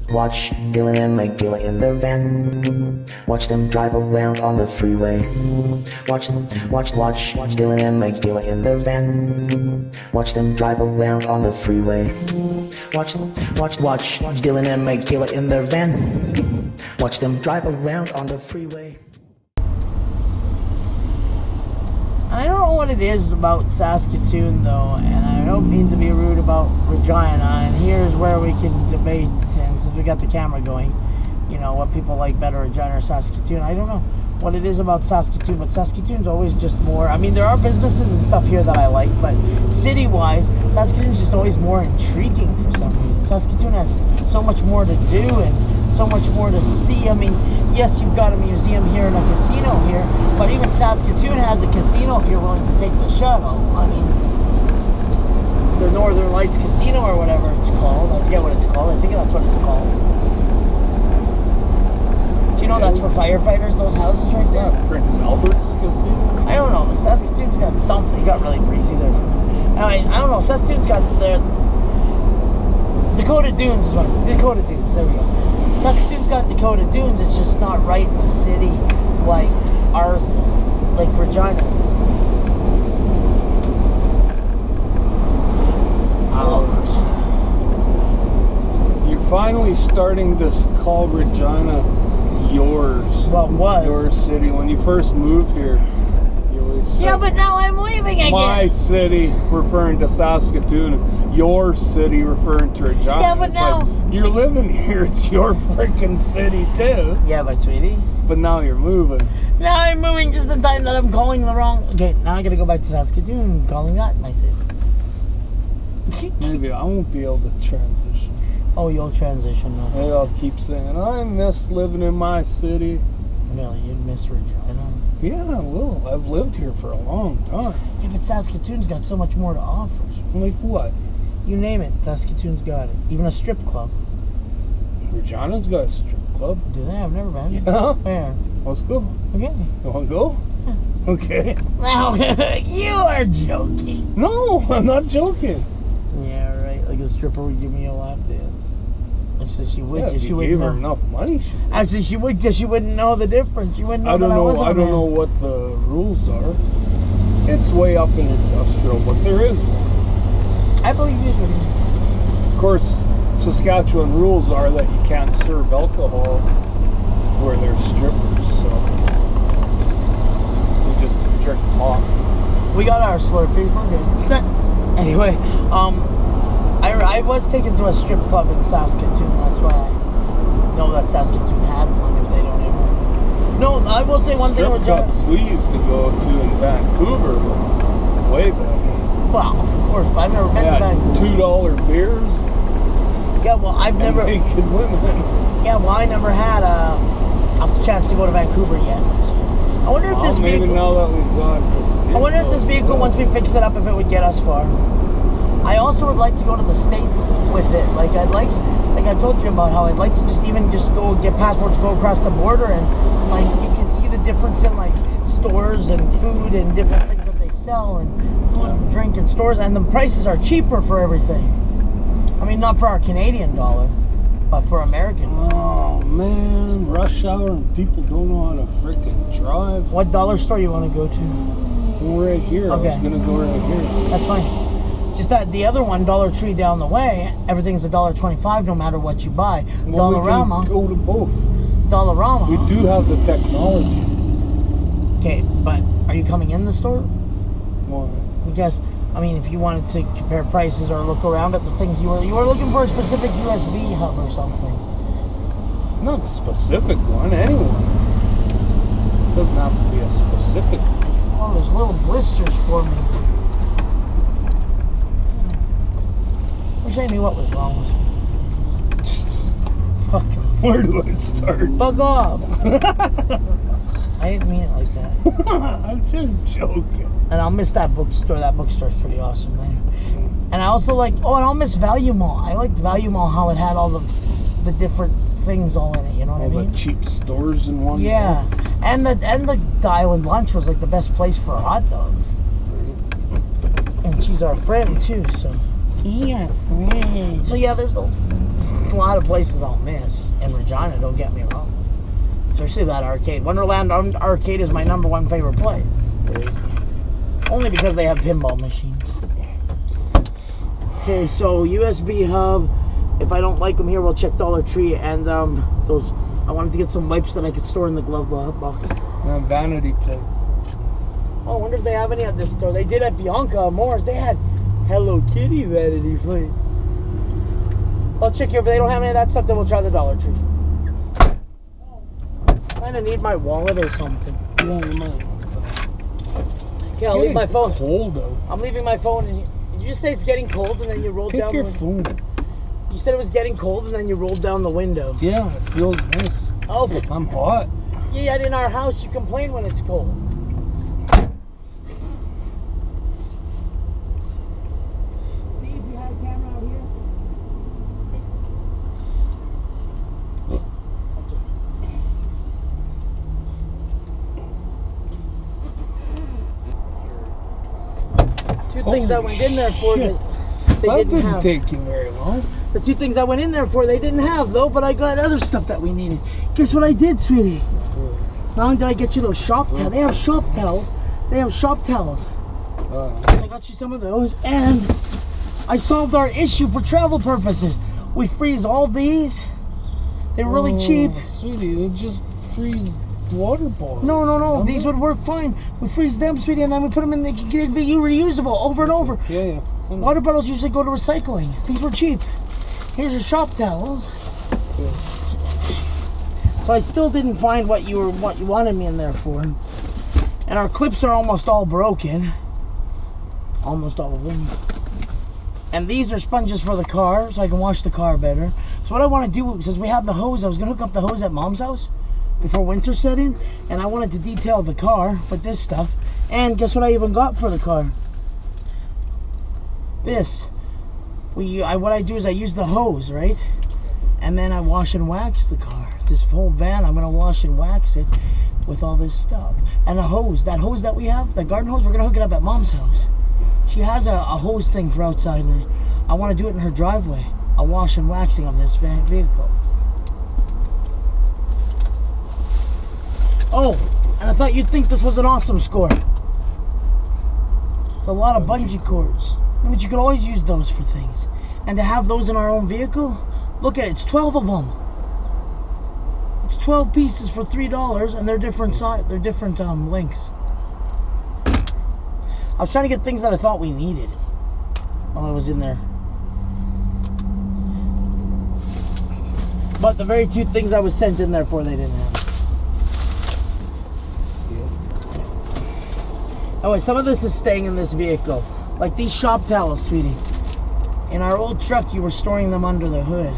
Watch Dylan and Mikayla in the van. Watch them drive around on the freeway. Watch Dylan and Mikayla in the van. Watch them drive around on the freeway. Watch Dylan and Mikayla in their van. Watch them drive around on the freeway. I don't know what it is about Saskatoon, though, and I don't mean to be rude about Regina, and here's where we can debate, and since we got the camera going, you know, what people like better, Regina or Saskatoon. I don't know what it is about Saskatoon, but Saskatoon's always just more, I mean, there are businesses and stuff here that I like, but city-wise, Saskatoon's just always more intriguing for some reason. Saskatoon has so much more to do, and so much more to see. I mean, yes, you've got a museum here and a casino here, but even Saskatoon has a casino if you're willing to take the shuttle. I mean, the Northern Lights Casino or whatever it's called. I forget what it's called. I think that's what it's called. Do you know that's for firefighters, those houses right there? Yeah, Prince Albert's Casino? I don't know. Saskatoon's got something. It got really breezy there. Anyway, I don't know. Saskatoon's got their... Dakota Dunes is one. Dakota Dunes. There we go. Saskatoon's got Dakota Dunes, it's just not right in the city like ours is, like Regina's is. Ours. You're finally starting to call Regina yours. Well, what? Your city. When you first moved here, you always said, yeah, but now I'm leaving again. my city, referring to Saskatoon. Your city, referring to Regina. Yeah, but it's now... like, you're living here. It's your freaking city, too. Yeah, but sweetie. But now you're moving. Now I'm moving just in time that I'm calling the wrong... Okay, now I gotta go back to Saskatoon and calling that my city. Maybe I won't be able to transition. Oh, you'll transition now. Maybe I'll keep saying, I miss living in my city. Really, you'd miss Regina. Yeah, I will. I've lived here for a long time. Yeah, but Saskatoon's got so much more to offer. Like what? You name it, Saskatoon's got it. Even a strip club. Regina's got a strip club. Do they? I've never been. Yeah? Where? Let's go. Okay. You want to go? Yeah. Okay. Now, you are joking. No, I'm not joking. Yeah, right. Like a stripper would give me a lap dance. I said she would. Yeah, if she you wouldn't gave her know. enough money, she would. Actually, she would because she wouldn't know the difference. She wouldn't know I don't that know. wasn't I a don't man. know what the rules are. It's way up in industrial, but there is one. I believe you, sweetie. Of course, Saskatchewan rules are that you can't serve alcohol where there's strippers, so we just drink pot. We got our Slurpees. We're good. Anyway, I was taken to a strip club in Saskatoon. That's why I know that Saskatoon had one. If they don't ever. No, I will say one thing. Strip clubs we used to go to in Vancouver way back. Well, of course, but I've never been to Vancouver. $2 beers. Yeah, well, I've never. And naked women. Yeah, well, I never had a chance to go to Vancouver yet. So I wonder if this maybe vehicle. now that we've got this vehicle, I wonder if this vehicle, once we fix it up, if it would get us far. I also would like to go to the States with it. Like I told you about how I'd like to just go get passports, go across the border, and like you can see the difference in like stores and food and different things that they sell and food and drink in stores, and the prices are cheaper for everything. I mean, not for our Canadian dollar, but for American. Oh man, rush hour and people don't know how to freaking drive. What dollar store you want to go to? Right here. Okay. I was gonna go right here. That's fine. Just that the other one, Dollar Tree down the way, everything's $1.25 no matter what you buy. Well, Dollarama. we can go to both. Dollarama. We do have the technology. Okay, but are you coming in the store? Why? Because I mean, if you wanted to compare prices or look around at the things you were looking for a specific USB hub or something. Not a specific one. Anyone. Doesn't have to be a specific one. Oh, there's little blisters for me. Wish I knew what was wrong with me. Fuck. Where do I start? Fuck off. I didn't mean it like that. I'm just joking. And I'll miss that bookstore. That bookstore's pretty awesome, man. And I also like, and I'll miss Value Mall. I liked Value Mall, how it had all the different things all in it, you know what I mean? All the cheap stores in one. Yeah. And the Island Lunch was like the best place for hot dogs. And she's our friend too, so. Yeah, friend. So yeah, there's a a lot of places I'll miss in Regina, don't get me wrong. Especially that arcade. Wonderland Arcade is my #1 favorite place. Right. Only because they have pinball machines. Okay, so USB hub. If I don't like them here, we'll check Dollar Tree. And those, I wanted to get some wipes that I could store in the glove box. And vanity plate. Oh, I wonder if they have any at this store. They did at Bianca Moore's. They had Hello Kitty vanity plates. I'll check here. If they don't have any of that stuff, then we'll try the Dollar Tree. I kind of need my wallet or something. Yeah, you might. Yeah, I'll leave my phone. Cold out. I'm leaving my phone in here. Did you just say it's getting cold and then you rolled down Pick your the phone. You said it was getting cold and then you rolled down the window. Yeah, it feels nice. Oh, I'm hot. yeah, in our house you complain when it's cold. See if you had a camera out here. Two things I went in there for shit. that they That didn't didn't have. take you very long. The two things I went in there for, they didn't have though, but I got other stuff that we needed. Guess what I did, sweetie? Not only did I get you those shop towels, they have shop towels. They have shop towels. I got you some of those, and I solved our issue for travel purposes. We freeze all these. They're really cheap. Sweetie, they just freeze water bottles. No. These would work fine. We freeze them, sweetie, and then we put them in. They can be reusable over and over. Yeah. Water bottles usually go to recycling. These were cheap. Here's your shop towels. Yeah. So I still didn't find what you wanted me in there for. And our clips are almost all broken. Almost all of them. And these are sponges for the car, so I can wash the car better. So what I want to do, since we have the hose, I was going to hook up the hose at Mom's house before winter set in. And I wanted to detail the car with this stuff. And guess what I even got for the car? This. What I do is I use the hose, right? And then I wash and wax the car. This whole van, I'm going to wash and wax it with all this stuff. And a hose, that hose that we have, the garden hose, we're going to hook it up at Mom's house. She has a hose thing for outside, and I want to do it in her driveway. A wash and waxing of this vehicle. Oh, and I thought you'd think this was an awesome score. It's a lot of bungee cords. But you could always use those for things. And to have those in our own vehicle, look at it, it's 12 of them. It's 12 pieces for $3, and they're different lengths. I was trying to get things that I thought we needed while I was in there. But the very two things I was sent in there for, they didn't have. Oh wait, some of this is staying in this vehicle. Like these shop towels, sweetie. In our old truck, you were storing them under the hood.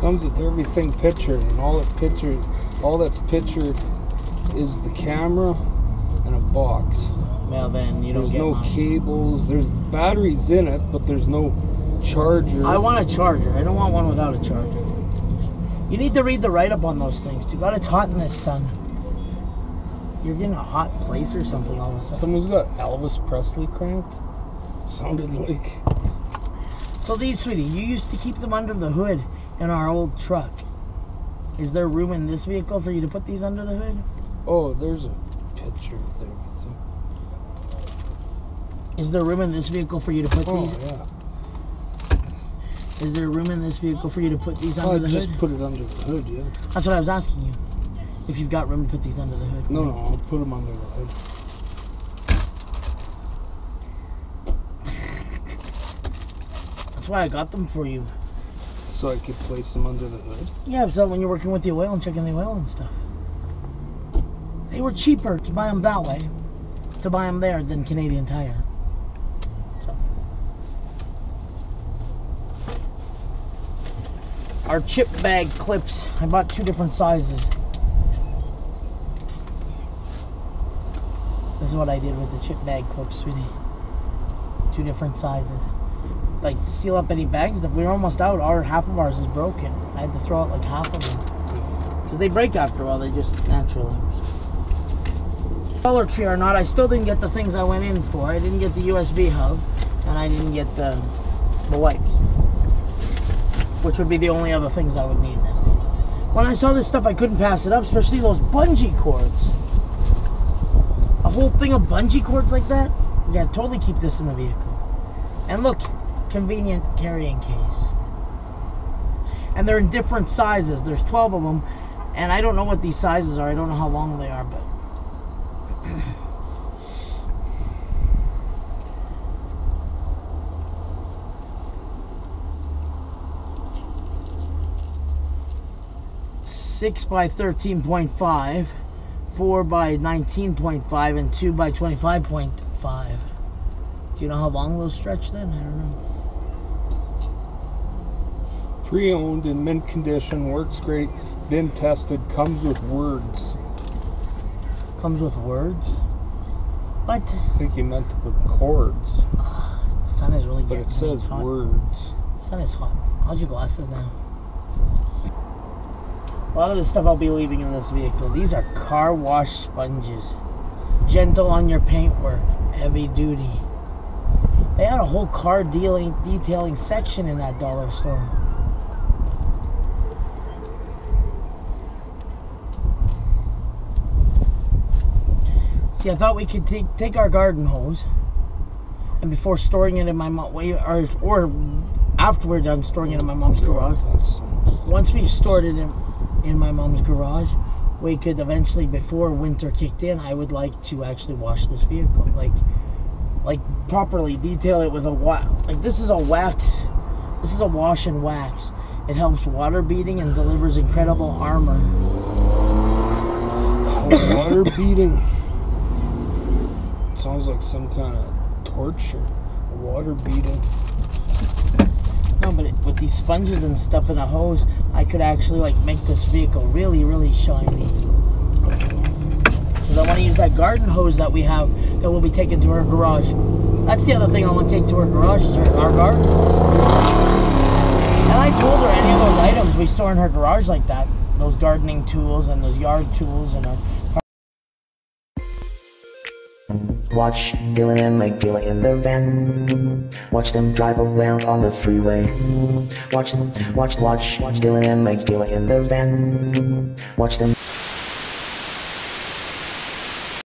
Comes with everything pictured, and all that's pictured is the camera and a box. Well, then you don't There's get no mine. cables. There's batteries in it, but there's no charger. I want a charger. I don't want one without a charger. You need to read the write-up on those things, too. God, it's hot in this sun. You're getting a hot place or something all of a sudden. Someone's got Elvis Presley cranked. Sounded like. So these, sweetie, you used to keep them under the hood in our old truck. Is there room in this vehicle for you to put these under the hood? Oh, there's a picture with everything. Is there room in this vehicle for you to put these? Yeah. Is there room in this vehicle for you to put these under the hood? Just put it under the hood, yeah. That's what I was asking you. If you've got room to put these under the hood. No, I'll put them under the hood. That's why I got them for you. So I could place them under the hood? Yeah, so when you're working with the oil and checking the oil and stuff. They were cheaper to buy them that way, to buy them there, than Canadian Tire. So. Our chip bag clips, I bought 2 different sizes. This is what I did with the chip bag clips, sweetie. 2 different sizes. Like, to seal up any bags. If we were almost out, half of ours is broken. I had to throw out like half of them. Because they break after a while, they just naturally. Dollar Tree or not, I still didn't get the things I went in for. I didn't get the USB hub, and I didn't get the wipes. which would be the only other things I would need. When I saw this stuff, I couldn't pass it up, especially those bungee cords. A whole thing of bungee cords like that? Yeah, totally keep this in the vehicle. And look, convenient carrying case. And they're in different sizes. There's 12 of them, and I don't know what these sizes are. I don't know how long they are, but... 6 by 13.5, 4 by 19.5, and 2 by 25.5. Do you know how long those stretch then? I don't know. Pre-owned in mint condition, works great, been tested, comes with words. Comes with words? What? I think you meant to put cords. The sun is really but getting it says hot. words. The sun is hot. How's your glasses now? A lot of the stuff I'll be leaving in this vehicle. These are car wash sponges. Gentle on your paintwork. Heavy duty. They had a whole car detailing section in that dollar store. See, I thought we could take our garden hose, and before storing it in my mom, or after we're done storing it in my mom's garage, once we've stored it in my mom's garage, we could eventually, before winter kicked in, I would like to actually wash this vehicle, like properly detail it with a like this is a wax. This is a wash and wax. It helps water beating and delivers incredible armor. Water beating. Sounds like some kind of torture. Water beating. No, but with these sponges and stuff in a hose, I could actually like make this vehicle really, really shiny. Because I want to use that garden hose that we have that we'll be taking to her garage. That's the other thing I want to take to her garage is our garden hose. And I told her any of those items we store in her garage like that, those gardening tools and those yard tools and our... Watch Dylan and Mikayla in the van. Watch them drive around on the freeway. Watch Dylan and Mikayla in the van. Watch them.